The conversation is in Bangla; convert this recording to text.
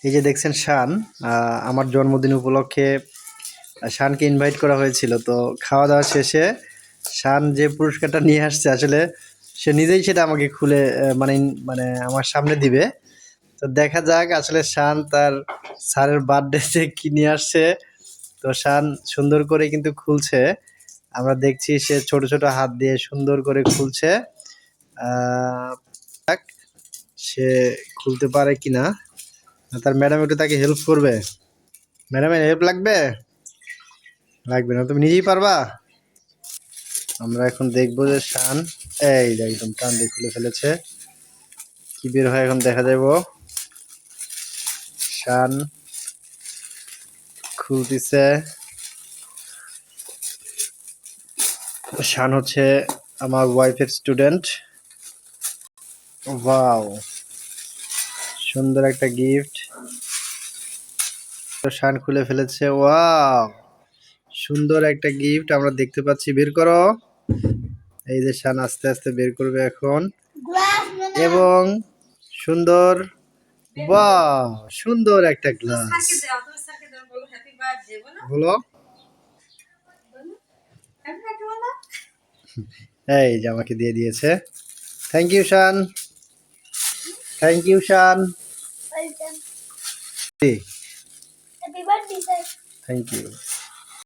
এই যে দেখছেন শান, আমার জন্মদিন উপলক্ষে শানকে ইনভাইট করা হয়েছিল। তো খাওয়া দাওয়া শেষে শান যে পুরস্কারটা নিয়ে আসছে, আসলে সে নিজেই সেটা আমাকে খুলে মানে মানে আমার সামনে দিবে। তো দেখা যাক আসলে শান তার স্যারের বার্থডেতে কি নিয়ে আসছে। তো শান সুন্দর করে কিন্তু খুলছে, আমরা দেখছি সে ছোট ছোট হাত দিয়ে সুন্দর করে খুলছে। যাক, সে খুলতে পারে কিনা। তার ম্যাডাম একটু তাকে হেল্প করবে। ম্যাডামের হেল্প লাগবে? লাগবে না, তুমি নিজেই পারবা। আমরা এখন দেখবো যে শান এই যে একদম টান দিয়ে খুলে ফেলেছে। কি বের হয় এখন দেখা যাব। শান খুলতেছে। শান হচ্ছে আমার ওয়াইফের স্টুডেন্ট। ওয়াও, সুন্দর একটা গিফট। তো শান খুলে ফেলেছে। ওয়াও, সুন্দর একটা গিফট আমরা দেখতে পাচ্ছি। বের করো। এই যে শান আস্তে আস্তে বের করবে এখন। এবং সুন্দর, বাহ, সুন্দর একটা গ্লাস। বলো। এই যে আমাকে দিয়ে দিয়েছে। Thank you Shaan, thank you Shaan. Thank you.